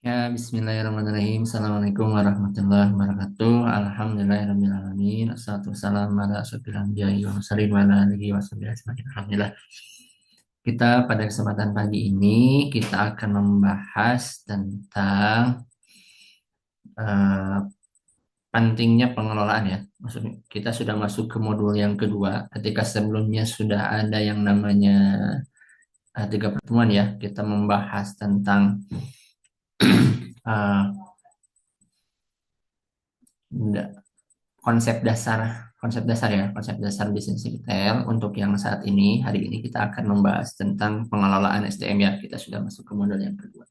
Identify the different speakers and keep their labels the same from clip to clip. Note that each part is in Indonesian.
Speaker 1: Ya, bismillahirrahmanirrahim. Assalamualaikum warahmatullahi wabarakatuh. Alhamdulillahirrahmanirrahim. Assalatu wassalamu ala asyrofil anbiya'i wal mursalin wa ala alihi wa sahbihi ajma'in. Alhamdulillah. Kita pada kesempatan pagi ini kita akan membahas tentang eh, pentingnya pengelolaan ya. Maksudnya kita sudah masuk ke modul yang kedua. Ketika sebelumnya sudah ada yang namanya tiga pertemuan ya. Kita membahas tentang eh, konsep dasar bisnis retail. Untuk yang saat ini, hari ini kita akan membahas tentang pengelolaan SDM ya. Kita sudah masuk ke modul yang kedua.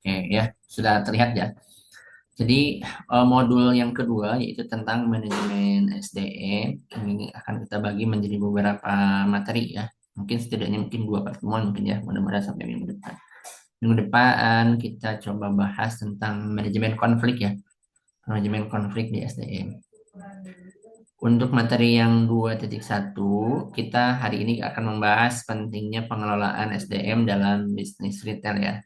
Speaker 1: Oke ya, sudah terlihat ya. Jadi modul yang kedua yaitu tentang manajemen SDM. Ini akan kita bagi menjadi beberapa materi ya. Mungkin setidaknya mungkin dua pertemuan mungkin ya. Mudah-mudahan sampai minggu depan. Minggu depan kita coba bahas tentang manajemen konflik ya. Manajemen konflik di SDM. Untuk materi yang 2.1, kita hari ini akan membahas pentingnya pengelolaan SDM dalam bisnis retail ya.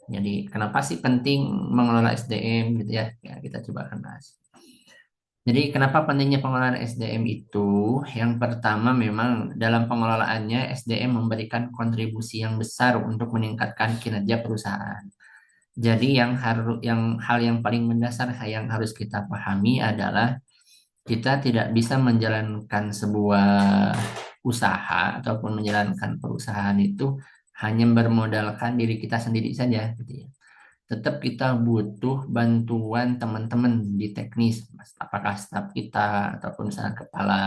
Speaker 1: Jadi, kenapa sih penting mengelola SDM gitu ya? Ya, kita coba akan bahas. Jadi, kenapa pentingnya pengelolaan SDM itu? Yang pertama, memang dalam pengelolaannya SDM memberikan kontribusi yang besar untuk meningkatkan kinerja perusahaan. Jadi, hal yang paling mendasar yang harus kita pahami adalah kita tidak bisa menjalankan sebuah usaha ataupun menjalankan perusahaan itu hanya bermodalkan diri kita sendiri saja gitu ya. Tetap kita butuh bantuan teman-teman di teknis, apakah staf kita ataupun misalnya kepala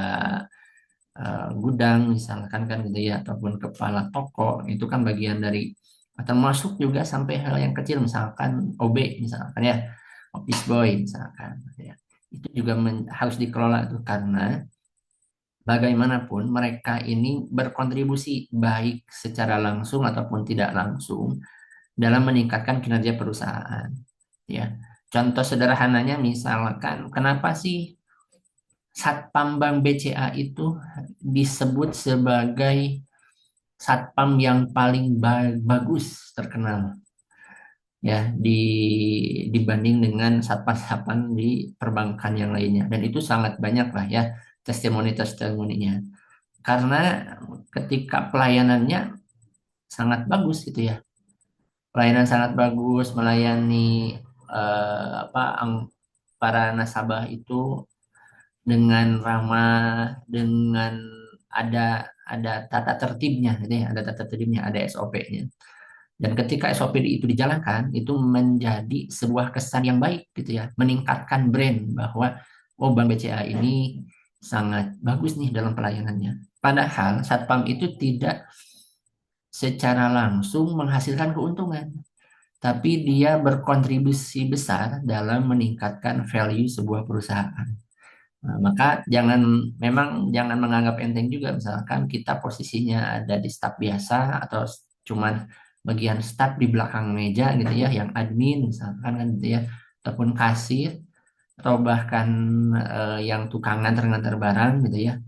Speaker 1: gudang misalkan kan gitu ya, ataupun kepala toko itu kan bagian dari, termasuk juga sampai hal yang kecil misalkan OB misalkan ya, office boy misalkan gitu ya. Itu juga harus dikelola tuh, karena bagaimanapun mereka ini berkontribusi baik secara langsung ataupun tidak langsung dalam meningkatkan kinerja perusahaan ya. Contoh sederhananya misalkan, kenapa sih Satpam Bank BCA itu disebut sebagai satpam yang paling bagus, terkenal ya, dibanding dengan satpam-satpam di perbankan yang lainnya, dan itu sangat banyak lah ya testimoni-testimoninya, karena ketika pelayanannya sangat bagus gitu ya, pelayanan sangat bagus, melayani para nasabah itu dengan ramah, dengan ada tata tertibnya gitu ya, ada tata tertibnya, ada SOP-nya. Dan ketika SOP itu dijalankan, itu menjadi sebuah kesan yang baik gitu ya, meningkatkan brand bahwa oh, Bank BCA ini sangat bagus nih dalam pelayanannya. Padahal Satpam itu tidak secara langsung menghasilkan keuntungan, tapi dia berkontribusi besar dalam meningkatkan value sebuah perusahaan. Nah, maka memang jangan menganggap enteng juga misalkan kita posisinya ada di staf biasa atau cuman bagian staf di belakang meja gitu ya, yang admin misalkan kan gitu ya, ataupun kasir, atau bahkan yang tukang nganter-nganter barang gitu ya.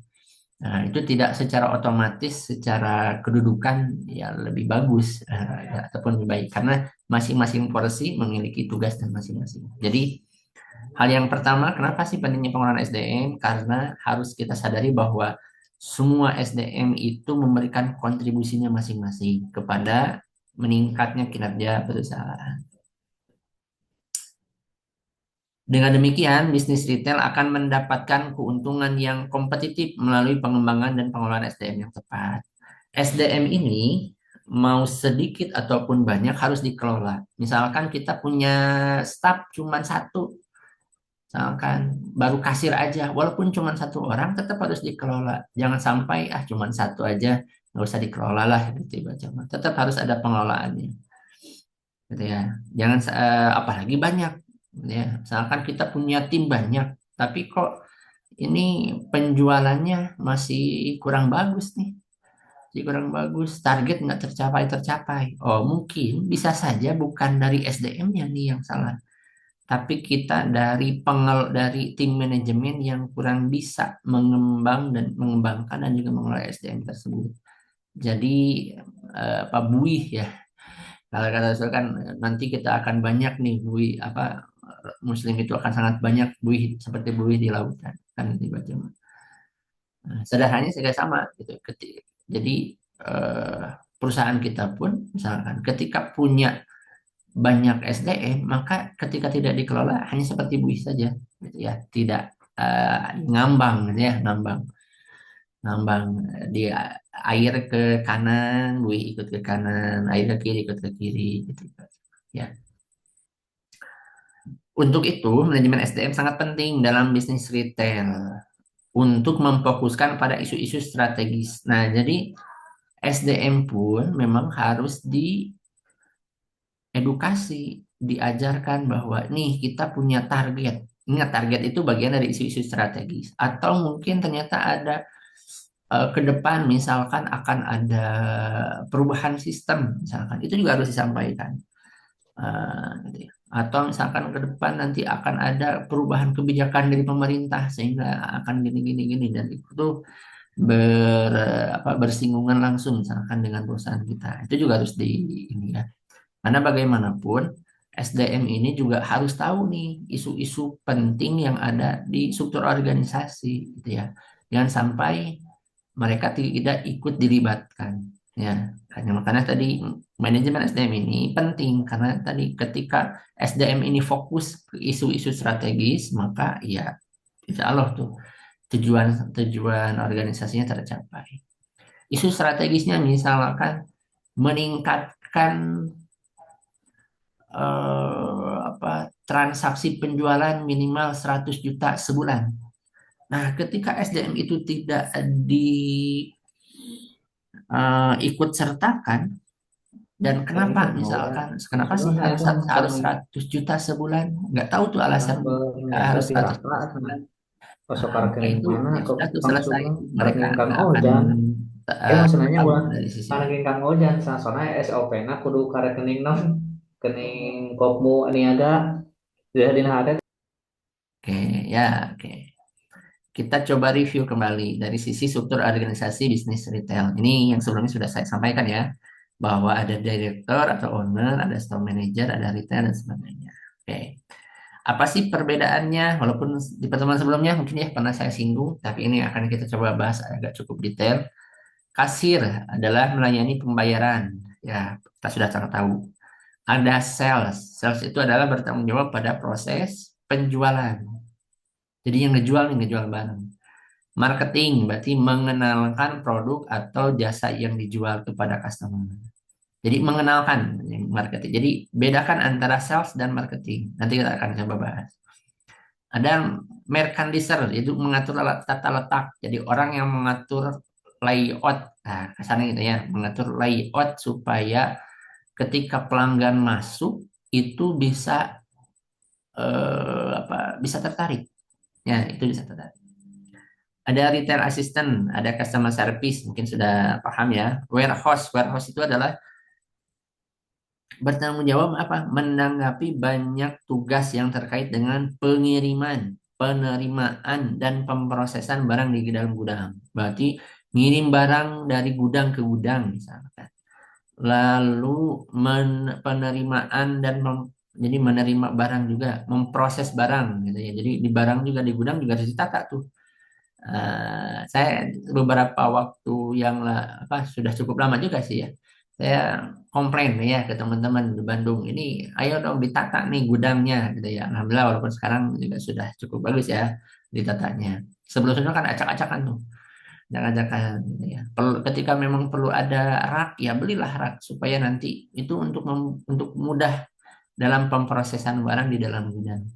Speaker 1: Nah, itu tidak secara otomatis secara kedudukan ya lebih bagus, ya, ataupun lebih baik, karena masing-masing porsi memiliki tugas dan masing-masing. Jadi hal yang pertama, kenapa sih pentingnya pengelolaan SDM? Karena harus kita sadari bahwa semua SDM itu memberikan kontribusinya masing-masing kepada meningkatnya kinerja perusahaan. Dengan demikian, bisnis retail akan mendapatkan keuntungan yang kompetitif melalui pengembangan dan pengelolaan SDM yang tepat. SDM ini mau sedikit ataupun banyak harus dikelola. Misalkan kita punya staf cuma satu, misalkan baru kasir aja, walaupun cuma satu orang tetap harus dikelola. Jangan sampai cuma satu aja nggak usah dikelola lah gitu baca. Tetap harus ada pengelolaannya, gitu ya. Jangan apalagi banyak, gitu ya. Misalkan kita punya tim banyak, tapi kok ini penjualannya masih kurang bagus nih. Jadi kurang bagus, target nggak tercapai. Oh, mungkin bisa saja bukan dari SDM-nya nih yang salah, tapi kita dari tim manajemen yang kurang bisa mengembangkan dan juga mengelola SDM tersebut. Jadi apa buih ya. Kalau kata Rasul kan nanti kita akan banyak nih buih apa Muslim itu akan sangat banyak buih seperti buih di lautan kan dibaca. Nah, sederhananya juga sama gitu. Jadi eh, perusahaan kita pun misalkan ketika punya banyak SDM, maka ketika tidak dikelola hanya seperti buih saja, gitu ya, tidak ngambang, gitu ya, ngambang, ngambang di air ke kanan, buih ikut ke kanan, air ke kiri ikut ke kiri, gitu, ya. Untuk itu, manajemen SDM sangat penting dalam bisnis retail untuk memfokuskan pada isu-isu strategis. Nah, jadi SDM pun memang harus diedukasi, diajarkan bahwa nih kita punya target. Ingat target itu bagian dari isu-isu strategis. Atau mungkin ternyata ada ke depan misalkan akan ada perubahan sistem misalkan. Itu juga harus disampaikan. Gitu ya. Atau misalkan ke depan nanti akan ada perubahan kebijakan dari pemerintah sehingga akan gini-gini gini dan itu ber, bersinggungan langsung misalkan dengan perusahaan kita. Itu juga harus di ini ya. Karena bagaimanapun SDM ini juga harus tahu nih isu-isu penting yang ada di struktur organisasi gitu ya. Jangan sampai mereka tidak ikut dilibatkan ya. Hanya makanya tadi manajemen SDM ini penting karena tadi ketika SDM ini fokus ke isu-isu strategis maka ya insya Allah tuh tujuan tujuan organisasinya tercapai. Isu strategisnya misalkan meningkatkan transaksi penjualan minimal 100 juta sebulan. Nah, ketika SDM itu tidak ikut sertakan dan
Speaker 2: Saya
Speaker 1: kenapa
Speaker 2: ini mau ya,
Speaker 1: kenapa sih
Speaker 2: maksudnya saya
Speaker 1: harus
Speaker 2: tuh
Speaker 1: harus
Speaker 2: pengen
Speaker 1: 100 juta sebulan? Nggak tahu tuh alasan harus
Speaker 2: mengerti
Speaker 1: 100 juta
Speaker 2: kakak
Speaker 1: sebulan.
Speaker 2: masuk
Speaker 1: Maka
Speaker 2: rekening
Speaker 1: itu
Speaker 2: mana
Speaker 1: ya
Speaker 2: kok
Speaker 1: sudah tuh selesai
Speaker 2: langsung
Speaker 1: itu. Mereka
Speaker 2: rekening Kang
Speaker 1: nggak akan
Speaker 2: Ojan. Maksudnya
Speaker 1: tahu
Speaker 2: bulan
Speaker 1: dari sisi itu.
Speaker 2: rekening Kang Ojan soalnya SOP na kudu ka rekening non rekening kopmu niaga jadi ada.
Speaker 1: Oke, ya, oke. Kita coba review kembali dari sisi struktur organisasi bisnis retail. Ini yang sebelumnya sudah saya sampaikan ya, bahwa ada direktur atau owner, ada store manager, ada retail dan sebagainya. Oke, apa sih perbedaannya? Walaupun di pertemuan sebelumnya mungkin ya pernah saya singgung, tapi ini akan kita coba bahas agak cukup detail. Kasir adalah melayani pembayaran. Ya, kita sudah sangat tahu. Ada sales. Sales itu adalah bertanggung jawab pada proses penjualan. Jadi yang ngejual nih, ngejual barang. Marketing berarti mengenalkan produk atau jasa yang dijual kepada customer. Jadi mengenalkan marketing. Jadi bedakan antara sales dan marketing. Nanti kita akan coba bahas. Ada merchandiser, itu mengatur tata letak. Jadi orang yang mengatur layout. Nah, kesannya gitu ya, mengatur layout supaya ketika pelanggan masuk itu bisa bisa tertarik. Ya, itu bisa tertarik. Ada retail assistant, ada customer service, mungkin sudah paham ya. Warehouse itu adalah bertanggung jawab apa? Menanggapi banyak tugas yang terkait dengan pengiriman, penerimaan, dan pemrosesan barang di dalam gudang. Berarti ngirim barang dari gudang ke gudang misalkan. Lalu penerimaan dan jadi menerima barang juga, memproses barang gitu ya. Jadi di barang juga di gudang juga harus ditata tuh. Saya beberapa waktu yang sudah cukup lama juga sih ya. Saya komplain ya ke teman-teman di Bandung ini, ayo dong ditata nih gudangnya gitu ya. Alhamdulillah walaupun sekarang juga sudah cukup bagus ya ditatanya. Sebelumnya kan acak-acakan tuh. ajak-ajakan gitu ya. Ketika memang perlu ada rak, ya belilah rak supaya nanti itu untuk mudah dalam pemrosesan barang di dalam gudang.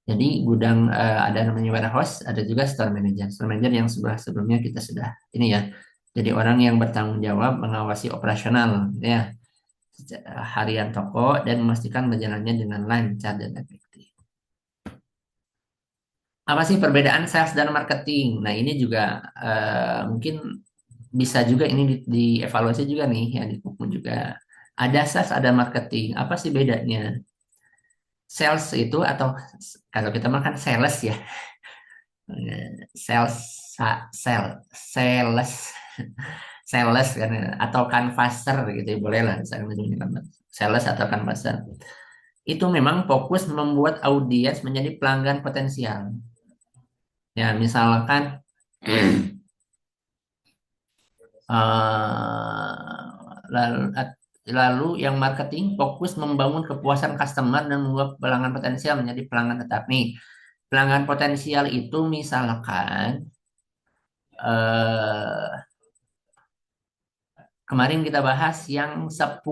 Speaker 1: Jadi gudang ada namanya warehouse, ada juga store manager. Store manager yang sebelumnya kita sudah ini ya. Jadi orang yang bertanggung jawab mengawasi operasional ya harian toko dan memastikan berjalannya dengan lancar dan efektif. Apa sih perbedaan sales dan marketing? Nah, ini juga mungkin bisa juga ini dievaluasi juga nih ya di buku juga. Ada sales, ada marketing. Apa sih bedanya? Sales itu atau kalau kita makan sales ya, sales, sales, sales kan ya, atau canvasser gitu ya, boleh lah saya menyebutnya sales atau canvasser. Itu memang fokus membuat audiens menjadi pelanggan potensial. Ya, misalkan lalu, lalu yang marketing fokus membangun kepuasan customer dan membuat pelanggan potensial menjadi pelanggan tetap. Nih, pelanggan potensial itu misalkan eh, kemarin kita bahas yang 10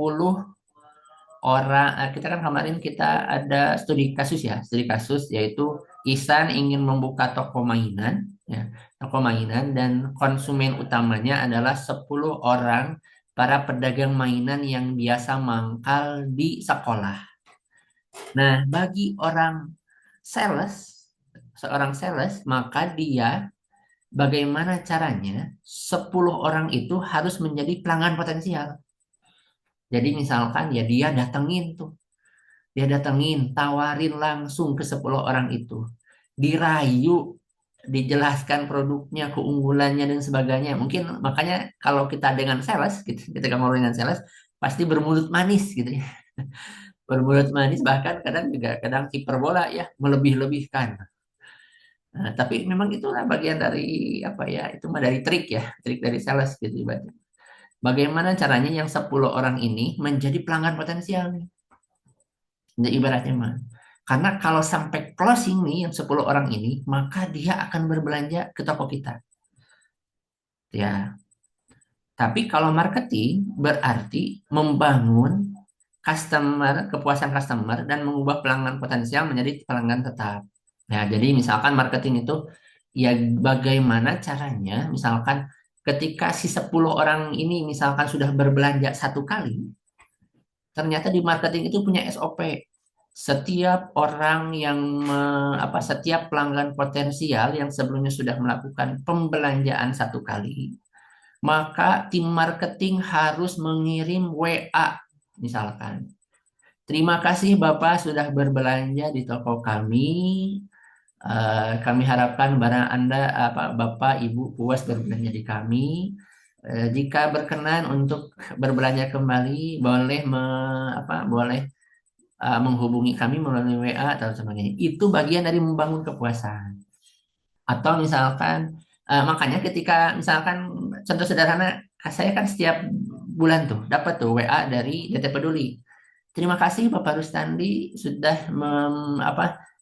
Speaker 1: orang, kita kan kemarin kita ada studi kasus ya, studi kasus yaitu Ihsan ingin membuka toko mainan, ya, toko mainan dan konsumen utamanya adalah 10 orang para pedagang mainan yang biasa mangkal di sekolah. Nah, bagi orang sales, seorang sales, maka dia bagaimana caranya 10 orang itu harus menjadi pelanggan potensial. Jadi misalkan ya dia datengin tuh. Dia datengin, tawarin langsung ke 10 orang itu. Dirayu, dijelaskan produknya, keunggulannya dan sebagainya. Mungkin makanya kalau kita dengan sales, gitu, ketika ngobrol dengan sales, pasti bermulut manis gitu ya. Bermulut manis bahkan kadang juga kadang hiperbola ya, melebih-lebihkan. Nah, tapi memang itulah bagian dari apa ya, itu mah dari trik ya, trik dari sales gitu ibaratnya. Bagaimana caranya yang 10 orang ini menjadi pelanggan potensial nih? Jadi ibaratnya mah. Karena kalau sampai closing nih yang 10 orang ini, maka dia akan berbelanja ke toko kita. Ya. Tapi kalau marketing berarti membangun customer, kepuasan customer dan mengubah pelanggan potensial menjadi pelanggan tetap. Nah, jadi misalkan marketing itu ya bagaimana caranya misalkan ketika si 10 orang ini misalkan sudah berbelanja satu kali, ternyata di marketing itu punya SOP. Setiap orang yang setiap pelanggan potensial yang sebelumnya sudah melakukan pembelanjaan satu kali, maka tim marketing harus mengirim WA misalkan. Terima kasih Bapak sudah berbelanja di toko kami. Kami harapkan barang Anda Bapak Ibu puas berbelanja di kami. Jika berkenan untuk berbelanja kembali, boleh menghubungi kami melalui WA atau sebagainya. Itu bagian dari membangun kepuasan. Atau misalkan makanya ketika misalkan contoh sederhana, saya kan setiap bulan tuh dapat tuh WA dari DT Peduli. Terima kasih Bapak Rustandi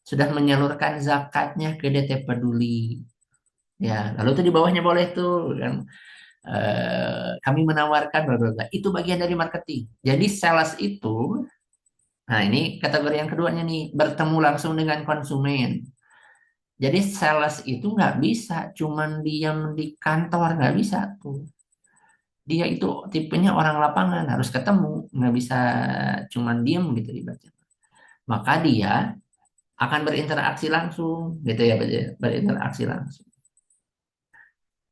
Speaker 1: sudah menyalurkan zakatnya ke DT Peduli. Ya, lalu tuh di bawahnya boleh tuh kan kami menawarkan bla bla bla. Itu bagian dari marketing. Jadi sales itu, nah ini kategori yang keduanya nih, bertemu langsung dengan konsumen. Jadi sales itu nggak bisa cuman diam di kantor, nggak bisa tuh. Dia itu tipenya orang lapangan, harus ketemu, nggak bisa cuman diam gitu ibaratnya. Maka dia akan berinteraksi langsung, gitu ya, berinteraksi langsung.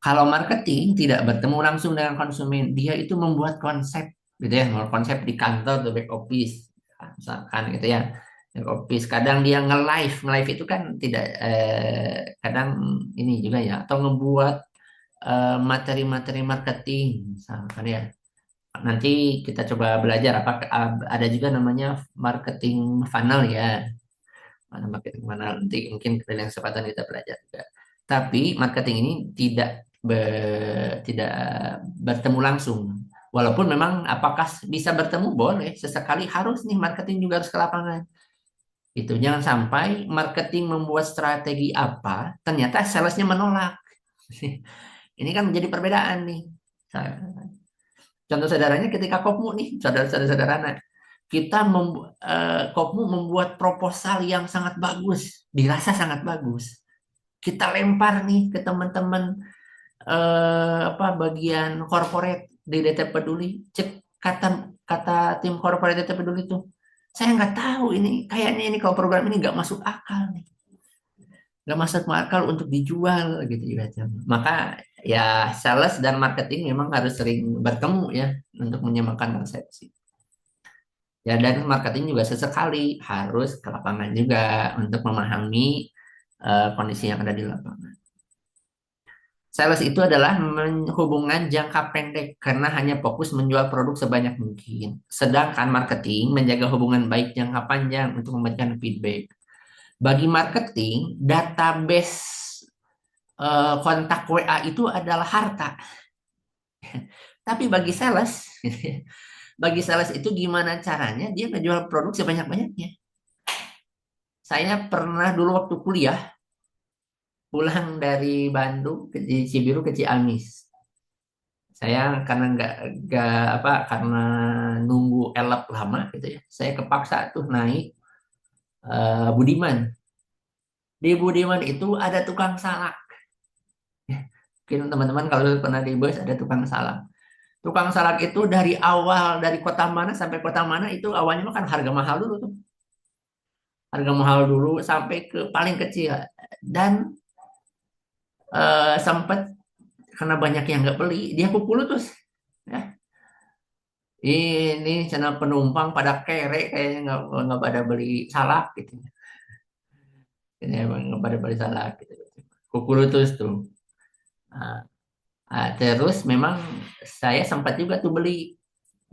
Speaker 1: Kalau marketing tidak bertemu langsung dengan konsumen, dia itu membuat konsep, gitu ya, membuat konsep di kantor atau back office, misalkan gitu ya, back office. Kadang dia nge-live, nge-live itu kan tidak, kadang ini juga ya, atau ngebuat materi-materi marketing, misalkan ya. Nanti kita coba belajar apa ada juga namanya marketing funnel ya. Mana marketing funnel nanti mungkin dengan kesempatan kita belajar juga. Tapi marketing ini tidak bertemu langsung. Walaupun memang apakah bisa bertemu boleh sesekali harus nih marketing juga harus ke lapangan. Itu jangan sampai marketing membuat strategi apa, ternyata salesnya menolak. Ini kan menjadi perbedaan nih. Contoh saudaranya ketika Kopmu nih, saudara-saudara, Kopmu membuat proposal yang sangat bagus, dirasa sangat bagus. Kita lempar nih ke teman-teman apa bagian corporate di DT Peduli, cek kata kata tim corporate DT Peduli itu, saya nggak tahu ini, kayaknya ini kalau program ini nggak masuk akal nih, nggak masuk akal untuk dijual gitu ya. Maka ya sales dan marketing memang harus sering bertemu ya untuk menyamakan persepsi. Ya dan marketing juga sesekali harus ke lapangan juga untuk memahami kondisi yang ada di lapangan. Sales itu adalah hubungan jangka pendek karena hanya fokus menjual produk sebanyak mungkin. Sedangkan marketing menjaga hubungan baik jangka panjang untuk memberikan feedback. Bagi marketing, database kontak WA itu adalah harta. Tapi bagi sales itu gimana caranya dia ngejual produk sebanyak-banyaknya. Saya pernah dulu waktu kuliah pulang dari Bandung ke Cibiru ke Ciamis. Saya karena nggak apa karena nunggu elap lama gitu ya. Saya kepaksa tuh naik Budiman. Di Budiman itu ada tukang salak. Mungkin teman-teman kalau pernah di bus ada tukang salak. Tukang salak itu dari awal dari kota mana sampai kota mana itu awalnya kan harga mahal dulu tuh. Harga mahal dulu sampai ke paling kecil dan sempat karena banyak yang nggak beli dia pukul terus. Ya, ini channel penumpang pada kere kayaknya nggak pada beli salak gitu. Ini emang nggak pada beli salak gitu. Kukurutus tuh. Nah, terus memang saya sempat juga tuh beli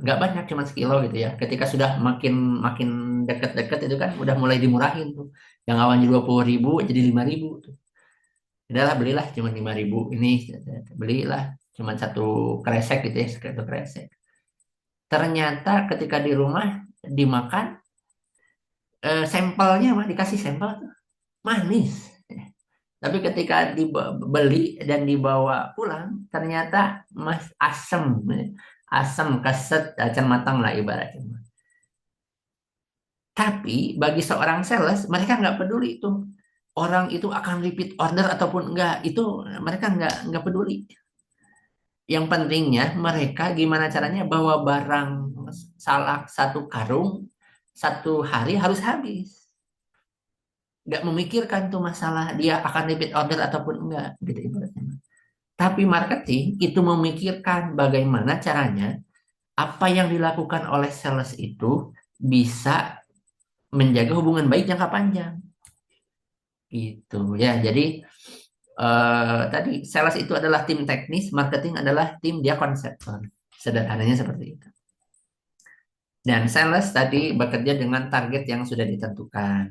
Speaker 1: nggak banyak cuma sekilo gitu ya. Ketika sudah makin makin dekat-dekat itu kan udah mulai dimurahin tuh. Yang awalnya 20.000 jadi 5.000 tuh. Udahlah belilah cuma 5.000 ini belilah cuma satu kresek gitu ya satu kresek. Ternyata ketika di rumah dimakan sampelnya mah dikasih sampel manis. Tapi ketika dibeli dan dibawa pulang, ternyata mas asem, asam keset, acan matang lah ibaratnya. Tapi bagi seorang sales, mereka nggak peduli itu. Orang itu akan repeat order ataupun enggak, itu mereka nggak peduli. Yang pentingnya mereka gimana caranya bawa barang salak satu karung, satu hari harus habis. Nggak memikirkan tuh masalah dia akan repeat order ataupun enggak, gitu ibaratnya. Tapi marketing itu memikirkan bagaimana caranya apa yang dilakukan oleh sales itu bisa menjaga hubungan baik jangka panjang. Gitu ya. Jadi tadi sales itu adalah tim teknis, marketing adalah tim dia konseptor. Sederhananya seperti itu. Dan sales tadi bekerja dengan target yang sudah ditentukan.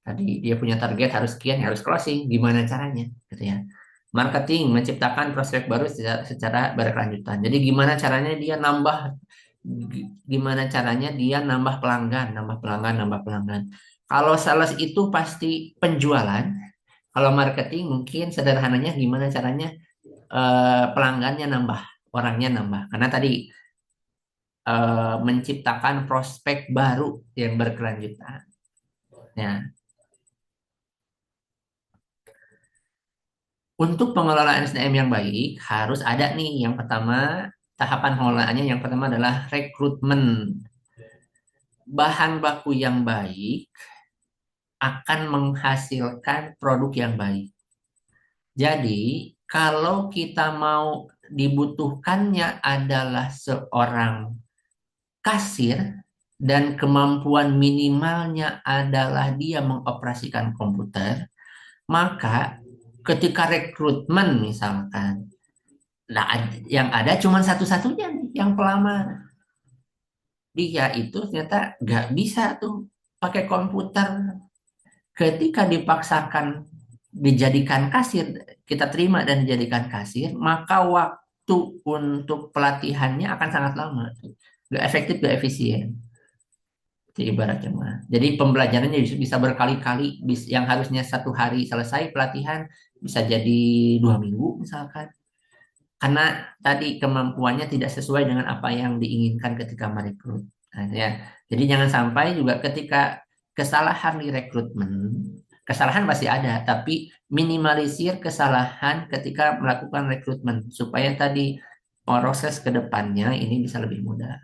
Speaker 1: Tadi dia punya target harus sekian, harus closing. Gimana caranya? Gitu ya. Marketing menciptakan prospek baru secara berkelanjutan. Jadi gimana caranya dia nambah pelanggan, nambah pelanggan, nambah pelanggan. Kalau sales itu pasti penjualan, kalau marketing mungkin sederhananya gimana caranya pelanggannya nambah, orangnya nambah. Karena tadi menciptakan prospek baru yang berkelanjutan. Ya, untuk pengelolaan SDM yang baik harus ada nih yang pertama tahapan pengelolaannya yang pertama adalah rekrutmen. Bahan baku yang baik akan menghasilkan produk yang baik. Jadi, kalau kita mau dibutuhkannya adalah seorang kasir dan kemampuan minimalnya adalah dia mengoperasikan komputer, maka ketika rekrutmen misalkan, nah yang ada cuma satu-satunya nih, yang pelamar. Dia itu ternyata nggak bisa tuh pakai komputer. Ketika dipaksakan dijadikan kasir, kita terima dan dijadikan kasir, maka waktu untuk pelatihannya akan sangat lama. Gak efektif, gak efisien. Itu ibaratnya mah. Jadi pembelajarannya bisa berkali-kali, yang harusnya satu hari selesai pelatihan, bisa jadi 2 minggu misalkan. karena tadi kemampuannya tidak sesuai dengan apa yang diinginkan ketika merekrut. Nah, ya. Jadi jangan sampai juga ketika kesalahan di rekrutmen, kesalahan pasti ada, tapi minimalisir kesalahan ketika melakukan rekrutmen supaya tadi proses ke depannya ini bisa lebih mudah.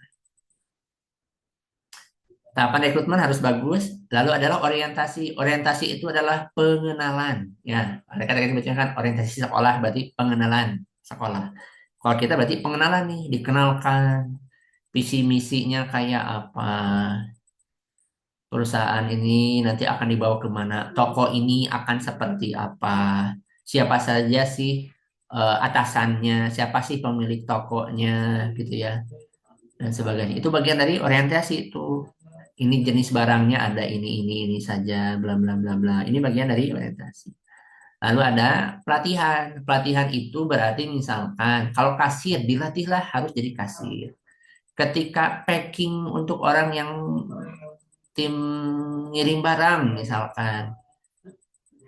Speaker 1: Tahapan rekrutmen harus bagus. Lalu adalah orientasi. Orientasi itu adalah pengenalan. Ya, ada kata-kata yang kan orientasi sekolah berarti pengenalan sekolah. Kalau kita berarti pengenalan nih, dikenalkan visi misinya kayak apa, perusahaan ini nanti akan dibawa kemana, toko ini akan seperti apa, siapa saja sih atasannya, siapa sih pemilik tokonya, gitu ya, dan sebagainya. Itu bagian dari orientasi itu. Ini jenis barangnya ada ini saja, bla bla bla bla. Ini bagian dari orientasi. Lalu ada pelatihan. Pelatihan itu berarti misalkan kalau kasir dilatihlah harus jadi kasir. Ketika packing untuk orang yang tim ngirim barang misalkan,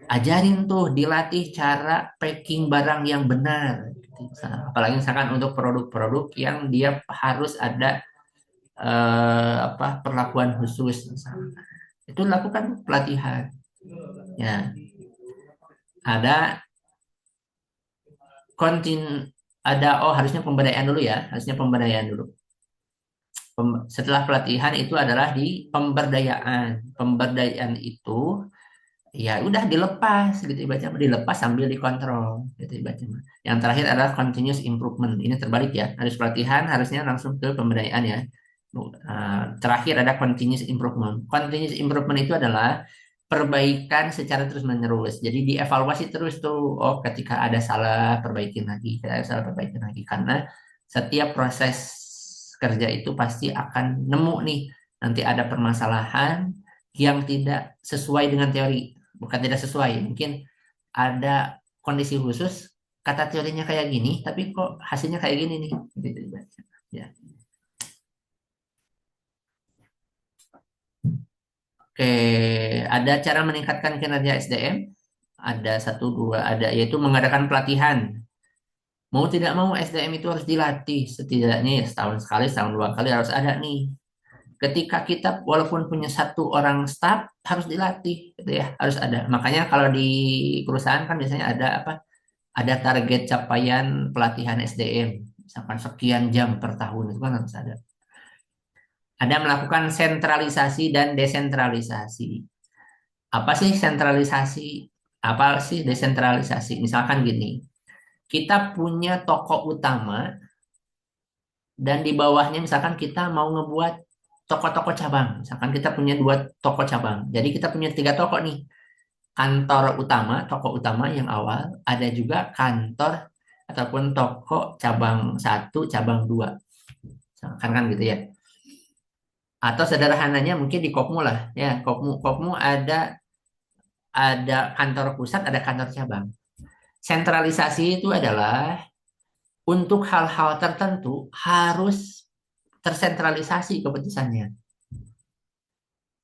Speaker 1: ajarin tuh dilatih cara packing barang yang benar. Apalagi misalkan untuk produk-produk yang dia harus ada apa perlakuan khusus misalkan. Itu lakukan pelatihan. Ya, ada kontin ada oh harusnya pemberdayaan dulu ya, harusnya pemberdayaan dulu. Setelah pelatihan itu adalah di pemberdayaan. Pemberdayaan itu ya udah dilepas gitu ibaratnya dilepas sambil dikontrol gitu ibaratnya. Yang terakhir adalah continuous improvement. Ini terbalik ya. Harus pelatihan harusnya langsung ke pemberdayaan ya. Terakhir ada continuous improvement. Continuous improvement itu adalah perbaikan secara terus menerus. Jadi dievaluasi terus tuh. Oh, ketika ada salah perbaikin lagi, ketika ada salah perbaikin lagi karena setiap proses kerja itu pasti akan nemu nih nanti ada permasalahan yang tidak sesuai dengan teori. Bukan tidak sesuai, mungkin ada kondisi khusus kata teorinya kayak gini, tapi kok hasilnya kayak gini nih. Gitu, ya. Oke, ada cara meningkatkan kinerja SDM. Ada satu dua, ada yaitu mengadakan pelatihan. Mau tidak mau SDM itu harus dilatih setidaknya ya setahun sekali, setahun dua kali harus ada nih. Ketika kita walaupun punya satu orang staff harus dilatih, gitu ya, harus ada. Makanya kalau di perusahaan kan biasanya ada apa? Ada target capaian pelatihan SDM, misalkan sekian jam per tahun itu kan harus ada. Ada melakukan sentralisasi dan desentralisasi. Apa sih sentralisasi? Apa sih desentralisasi? Misalkan gini, kita punya toko utama dan di bawahnya misalkan kita mau ngebuat toko-toko cabang. Misalkan kita punya dua toko cabang. Jadi kita punya tiga toko nih. Kantor utama, toko utama yang awal, ada juga kantor ataupun toko cabang satu, cabang dua. Kan gitu ya. Atau sederhananya mungkin di Kopmu lah, ya Kopmu ada kantor pusat, ada kantor cabang. Sentralisasi itu adalah untuk hal-hal tertentu harus tersentralisasi keputusannya.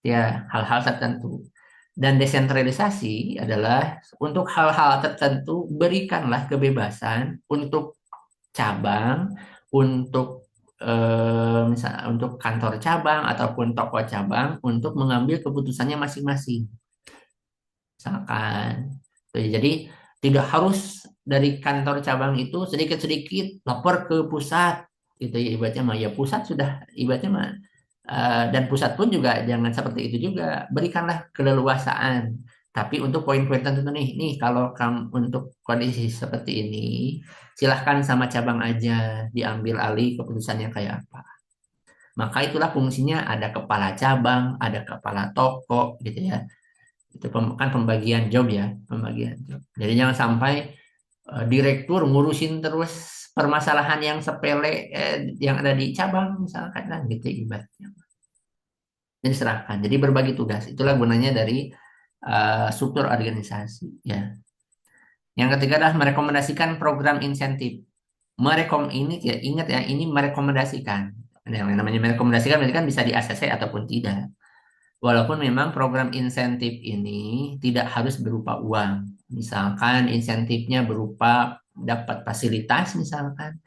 Speaker 1: Ya, hal-hal tertentu. Dan desentralisasi adalah untuk hal-hal tertentu berikanlah kebebasan untuk cabang, untuk misalnya untuk kantor cabang ataupun toko cabang untuk mengambil keputusannya masing-masing. Misalkan, jadi tidak harus dari kantor cabang itu sedikit-sedikit lapor ke pusat, gitu ya ibaratnya mah ya pusat sudah ibaratnya mah dan pusat pun juga jangan seperti itu juga berikanlah keleluasaan. Tapi untuk poin-poin tertentu nih kalau kamu untuk kondisi seperti ini silahkan sama cabang aja diambil alih keputusannya kayak apa. Maka itulah fungsinya ada kepala cabang, ada kepala toko gitu ya. Itu kan pembagian job ya, pembagian job. Jadi jangan sampai direktur ngurusin terus permasalahan yang sepele yang ada di cabang misalkan kan gitu ibaratnya. Jadi serahkan. Jadi berbagi tugas. Itulah gunanya dari struktur organisasi ya. Yang ketiga adalah merekomendasikan program insentif. Ini ya ingat ya ini merekomendasikan. Yang namanya merekomendasikan berarti kan bisa di ACC ataupun tidak. Walaupun memang program insentif ini tidak harus berupa uang. Misalkan insentifnya berupa dapat fasilitas misalkan,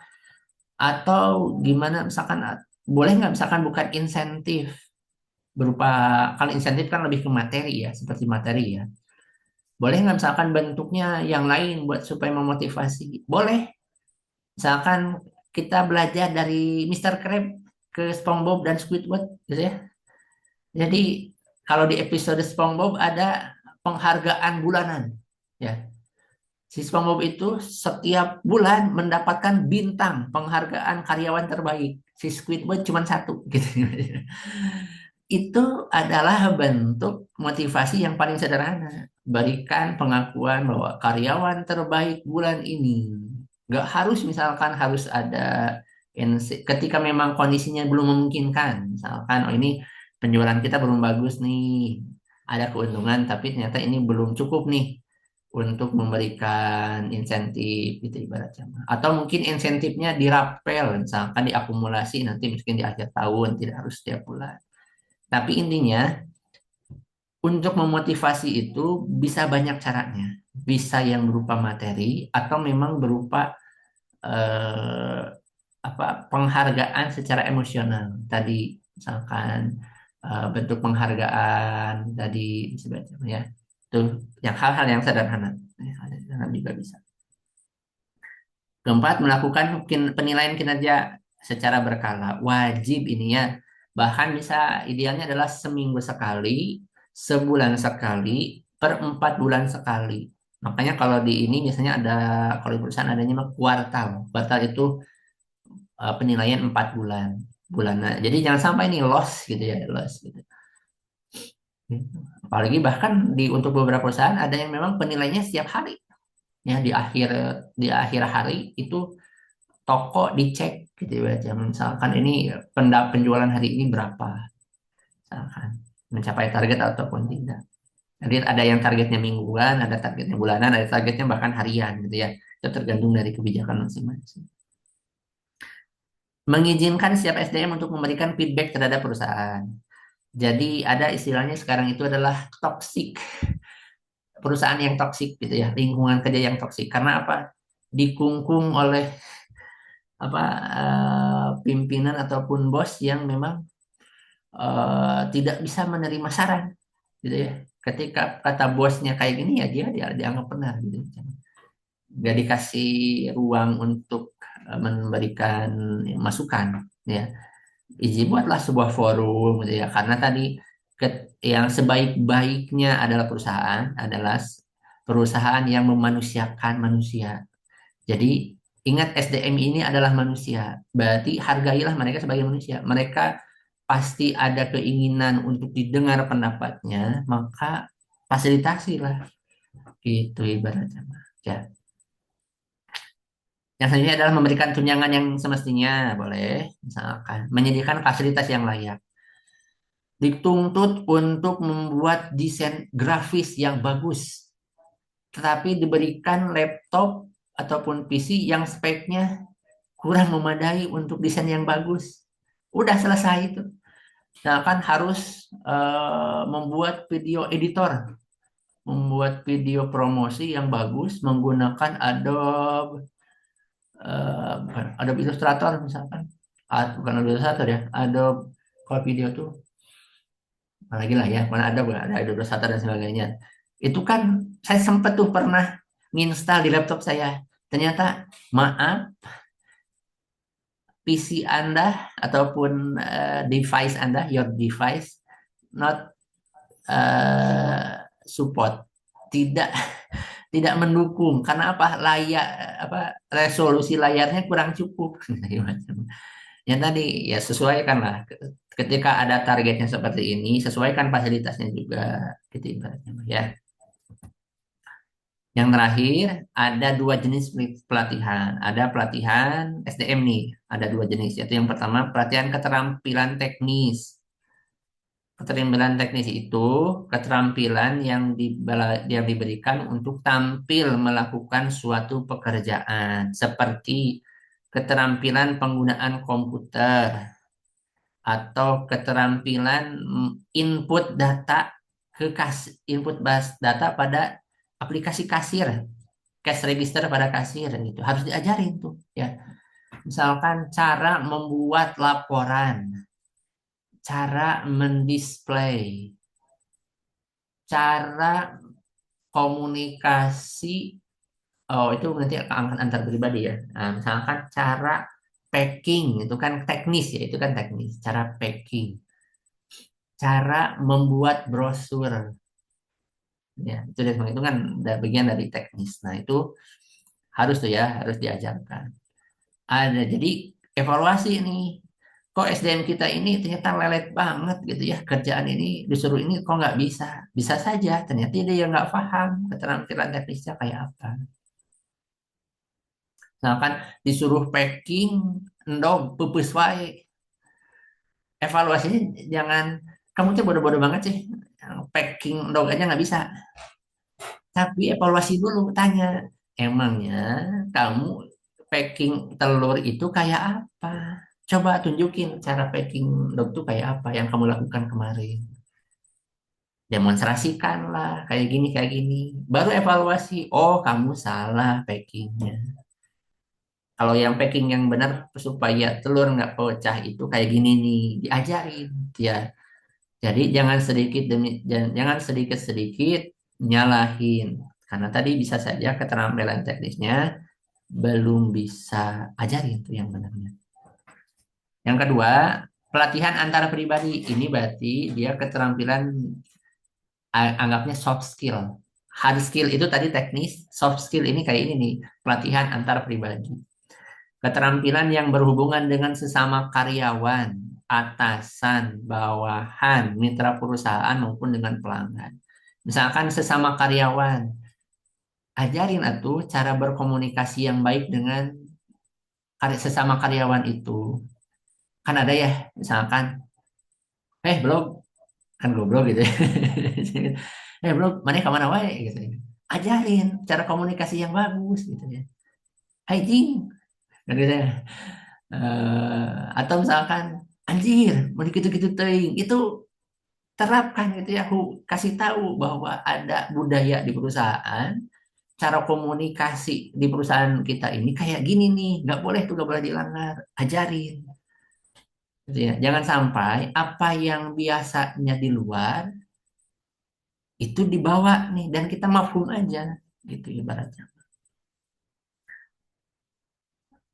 Speaker 1: atau gimana misalkan, boleh nggak misalkan bukan insentif berupa, kalau insentif kan lebih ke materi ya, seperti materi ya. Boleh nggak misalkan bentuknya yang lain buat supaya memotivasi? Boleh. Misalkan kita belajar dari Mister Krab ke SpongeBob dan Squidward gitu ya. Jadi kalau di episode SpongeBob ada penghargaan bulanan. Ya, si SpongeBob itu setiap bulan mendapatkan bintang penghargaan karyawan terbaik. Si Squidward cuma satu gitu. Itu adalah bentuk motivasi yang paling sederhana. Berikan pengakuan bahwa karyawan terbaik bulan ini. Nggak harus misalkan harus ada ketika memang kondisinya belum memungkinkan. Misalkan, oh ini penjualan kita belum bagus nih. Ada keuntungan, tapi ternyata ini belum cukup nih untuk memberikan insentif gitu ibaratnya. Atau mungkin insentifnya dirapel, misalkan diakumulasi nanti mungkin di akhir tahun, tidak harus setiap bulan. Tapi intinya untuk memotivasi itu bisa banyak caranya. Bisa yang berupa materi atau memang berupa eh, apa penghargaan secara emosional. Tadi misalkan bentuk penghargaan tadi sebagainya ya. Itu yang hal-hal yang sederhana. Hal yang sederhana juga bisa. Keempat, melakukan penilaian kinerja secara berkala. Wajib ini ya. Bahkan bisa idealnya adalah seminggu sekali, sebulan sekali, per 4 bulan sekali. Makanya kalau di ini biasanya ada, kalau di perusahaan adanya mah kuartal. Kuartal itu penilaian 4 bulan. Bulanan. Jadi jangan sampai ini loss gitu ya, loss gitu. Apalagi bahkan untuk beberapa perusahaan ada yang memang penilaiannya setiap hari. Ya di akhir hari itu toko dicek gitu ya. Misalkan ini penjualan hari ini berapa, misalkan mencapai target ataupun tidak. Jadi ada yang targetnya mingguan, ada targetnya bulanan, ada targetnya bahkan harian gitu ya. Itu tergantung dari kebijakan masing-masing. Mengizinkan setiap SDM untuk memberikan feedback terhadap perusahaan. Jadi ada istilahnya sekarang itu adalah toxic, perusahaan yang toksik gitu ya, lingkungan kerja yang toksik. Karena apa? Dikungkung oleh apa pimpinan ataupun bos yang memang tidak bisa menerima saran gitu ya. Ketika kata bosnya kayak gini ya dia dianggap benar gitu. Gak dikasih ruang untuk memberikan masukan ya. Buatlah sebuah forum gitu ya. Karena tadi yang sebaik-baiknya adalah perusahaan yang memanusiakan manusia. Jadi ingat SDM ini adalah manusia. Berarti hargailah mereka sebagai manusia. Mereka pasti ada keinginan untuk didengar pendapatnya, maka fasilitasilah gitu ibaratnya. Ya. Yang selanjutnya adalah memberikan tunjangan yang semestinya, boleh. Misalkan menyediakan fasilitas yang layak. Dituntut untuk membuat desain grafis yang bagus, tetapi diberikan laptop ataupun PC yang speknya kurang memadai untuk desain yang bagus. Udah selesai itu. Nah, kan harus membuat video editor, membuat video promosi yang bagus menggunakan bukan Adobe Illustrator misalkan. Bukan Adobe Illustrator ya, Adobe kalau video tuh apalagi lah ya, mana ada Adobe Illustrator dan sebagainya. Itu kan saya sempat tuh pernah nginstal di laptop saya. Ternyata maaf, PC Anda ataupun device Anda, your device not support, tidak tidak mendukung karena apa, apa resolusi layarnya kurang cukup. Yang tadi ya sesuaikanlah ketika ada targetnya seperti ini, sesuaikan fasilitasnya juga gitu ibaratnya ya. Yang terakhir, ada dua jenis pelatihan. Ada pelatihan SDM nih, ada dua jenis. Yaitu yang pertama, pelatihan keterampilan teknis. Keterampilan teknis itu keterampilan yang diberikan untuk tampil melakukan suatu pekerjaan, seperti keterampilan penggunaan komputer atau keterampilan input data input data pada aplikasi kasir cash register pada kasir gitu. Harus diajarin tuh ya. Misalkan cara membuat laporan, cara mendisplay, cara komunikasi. Oh, itu nanti akan antar pribadi ya. Nah, misalkan cara packing itu kan teknis ya, itu kan teknis. Cara packing, cara membuat brosur ya, itu kan bagian dari teknis. Nah, itu harus tuh ya, harus diajarkan. Ada jadi evaluasi nih. Kok SDM kita ini ternyata lelet banget gitu ya, kerjaan ini disuruh ini kok nggak bisa. Bisa saja ternyata dia yang nggak paham keterampilan teknisnya kayak apa. Misalkan disuruh packing endog pupus wae. Evaluasinya jangan kamu tuh bodoh-bodoh banget sih. Packing endog aja nggak bisa. Tapi evaluasi dulu tanya, emangnya kamu packing telur itu kayak apa? Coba tunjukin cara packing endog tuh kayak apa yang kamu lakukan kemarin. Demonstrasikanlah kayak gini. Baru evaluasi. Oh, kamu salah packingnya. Kalau yang packing yang benar supaya telur nggak pecah itu kayak gini nih, diajarin ya. Jadi jangan sedikit-sedikit nyalahin. Karena tadi bisa saja keterampilan teknisnya belum bisa ajarin itu yang benarnya. Yang kedua, pelatihan antara pribadi. Ini berarti dia keterampilan anggapnya soft skill. Hard skill itu tadi teknis, soft skill ini kayak ini nih, pelatihan antar pribadi. Keterampilan yang berhubungan dengan sesama karyawan, atasan, bawahan, mitra perusahaan maupun dengan pelanggan. Misalkan sesama karyawan, ajarin atuh cara berkomunikasi yang baik dengan sesama karyawan itu. Kan ada ya, misalkan, belum, kan goblok gitu ya. Belum, mana kemana wae gitu ya. Ajarin cara komunikasi yang bagus gitu ya. Hai Jing, kan gitu ya. Atau misalkan anjir mau gitu-gitu teuing itu terapkan gitu ya aku kasih tahu bahwa ada budaya di perusahaan cara komunikasi di perusahaan kita ini kayak gini nih nggak boleh dilanggar ajarin gitu ya jangan sampai apa yang biasanya di luar itu dibawa nih dan kita mafhum aja gitu ibaratnya.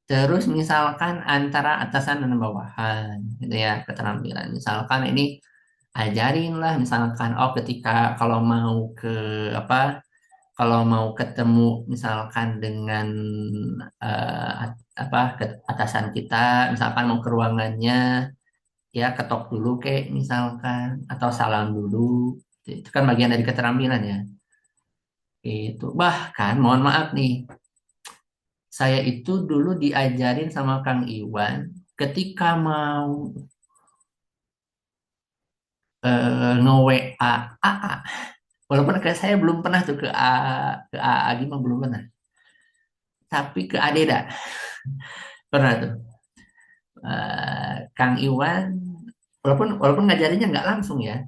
Speaker 1: Terus misalkan antara atasan dan bawahan gitu ya keterampilan misalkan ini ajarin lah misalkan oh ketika kalau mau ke apa kalau mau ketemu misalkan dengan atasan kita misalkan mau ke ruangannya ya ketok dulu kek misalkan atau salam dulu itu kan bagian dari keterampilan ya itu bahkan mohon maaf nih saya itu dulu diajarin sama Kang Iwan ketika mau nge-WA AA. Walaupun saya belum pernah tuh ke A gimana belum pernah. Tapi ke Adeda pernah tuh. Kang Iwan walaupun ngajarinnya nggak langsung ya.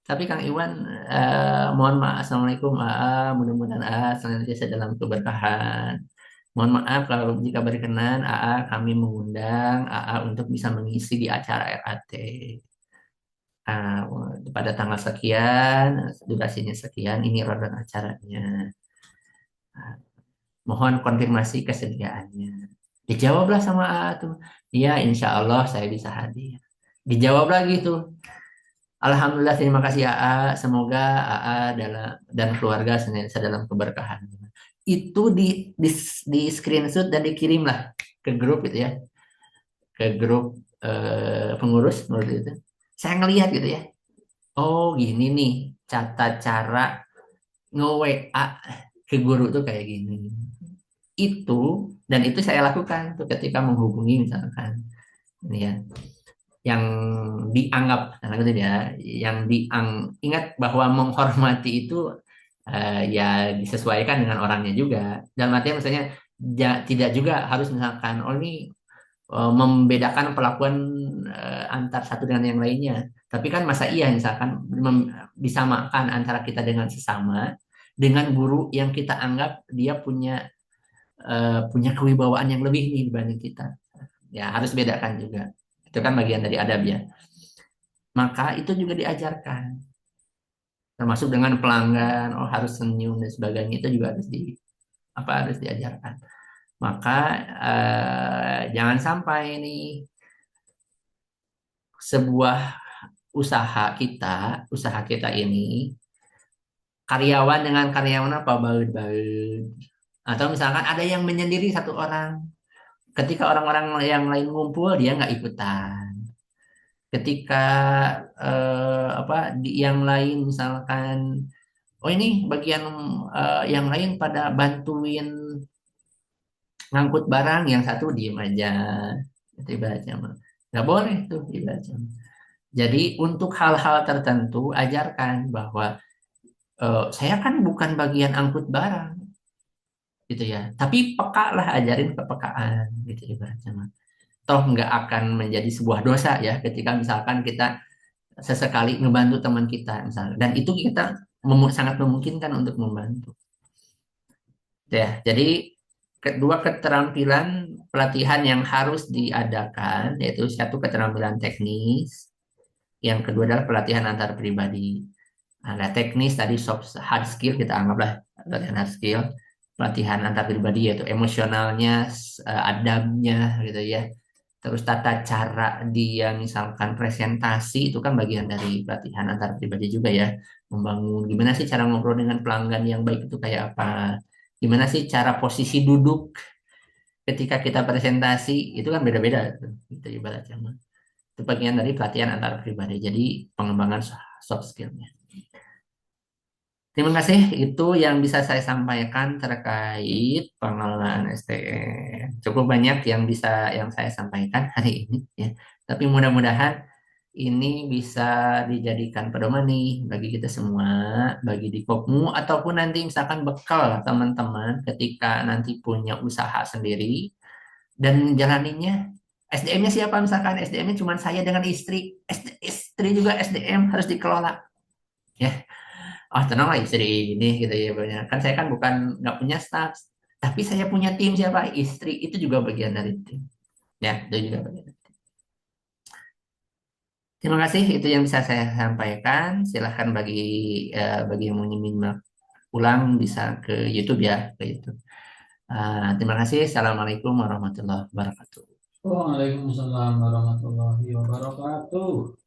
Speaker 1: Tapi Kang Iwan mohon maaf Assalamualaikum AA mudah-mudahan AA senantiasa dalam keberkahan. Mohon maaf kalau jika berkenan AA kami mengundang AA untuk bisa mengisi di acara RAT. Ah, pada tanggal sekian, durasinya sekian, ini rundown acaranya. Ah, mohon konfirmasi kesediaannya. Dijawablah sama A tuh. Iya, insya Allah saya bisa hadir. Dijawab lagi tuh. Alhamdulillah terima kasih AA. Semoga AA dan keluarga senantiasa dalam keberkahan. Itu di screenshot dan dikirim lah ke grup itu ya, ke grup pengurus menurut itu. Saya ngelihat gitu ya. Oh gini nih cara nge-WA ke guru tuh kayak gini. Itu dan itu saya lakukan tuh ketika menghubungi misalkan ini ya yang dianggap karena gitu ya yang ingat bahwa menghormati itu ya disesuaikan dengan orangnya juga dan artinya misalnya tidak juga harus misalkan oh ini membedakan perlakuan antar satu dengan yang lainnya tapi kan masa iya misalkan disamakan antara kita dengan sesama dengan guru yang kita anggap dia punya kewibawaan yang lebih nih dibanding kita. Ya, harus bedakan juga. Itu kan bagian dari adab ya. Maka itu juga diajarkan. Termasuk dengan pelanggan, oh harus senyum dan sebagainya itu juga harus diajarkan. Maka jangan sampai nih sebuah usaha kita ini karyawan dengan karyawan apa baut-baut. Atau misalkan ada yang menyendiri satu orang. Ketika orang-orang yang lain ngumpul, dia nggak ikutan. Ketika yang lain misalkan, oh ini bagian yang lain pada bantuin ngangkut barang, yang satu diem aja. Itu ibaratnya mah. Nggak boleh tuh ibaratnya. Jadi untuk hal-hal tertentu ajarkan bahwa saya kan bukan bagian angkut barang gitu ya. Tapi peka lah, ajarin kepekaan gitu ibaratnya mah. Toh nggak akan menjadi sebuah dosa ya ketika misalkan kita sesekali ngebantu teman kita misalnya. Dan itu kita sangat memungkinkan untuk membantu. Ya, jadi kedua keterampilan pelatihan yang harus diadakan yaitu satu keterampilan teknis, yang kedua adalah pelatihan antar pribadi. Ada teknis tadi soft hard skill kita anggaplah pelatihan hard skill, pelatihan antar pribadi yaitu emosionalnya, adabnya gitu ya. Terus tata cara dia misalkan presentasi itu kan bagian dari pelatihan antar pribadi juga ya. Membangun gimana sih cara ngobrol dengan pelanggan yang baik itu kayak apa? Gimana sih cara posisi duduk ketika kita presentasi itu kan beda-beda tuh, gitu ibaratnya. Itu bagian dari pelatihan antar pribadi. Jadi pengembangan soft skillnya. Terima kasih, itu yang bisa saya sampaikan terkait pengelolaan SDM. Cukup banyak yang saya sampaikan hari ini ya. Tapi mudah-mudahan ini bisa dijadikan pedoman nih bagi kita semua, bagi di Kopmu ataupun nanti misalkan bekal teman-teman ketika nanti punya usaha sendiri dan menjalaninya. SDM-nya siapa misalkan SDM-nya cuma saya dengan istri, istri juga SDM harus dikelola ya. Oh tenanglah istri ini gitu ya banyak. Kan saya kan bukan nggak punya staff, tapi saya punya tim siapa? Istri itu juga bagian dari tim. Ya, itu juga bagian. Terima kasih itu yang bisa saya sampaikan. Silahkan bagi yang mau nyimak ulang bisa ke YouTube ya ke YouTube. Terima kasih. Assalamualaikum warahmatullahi wabarakatuh.
Speaker 3: Waalaikumsalam warahmatullahi wabarakatuh.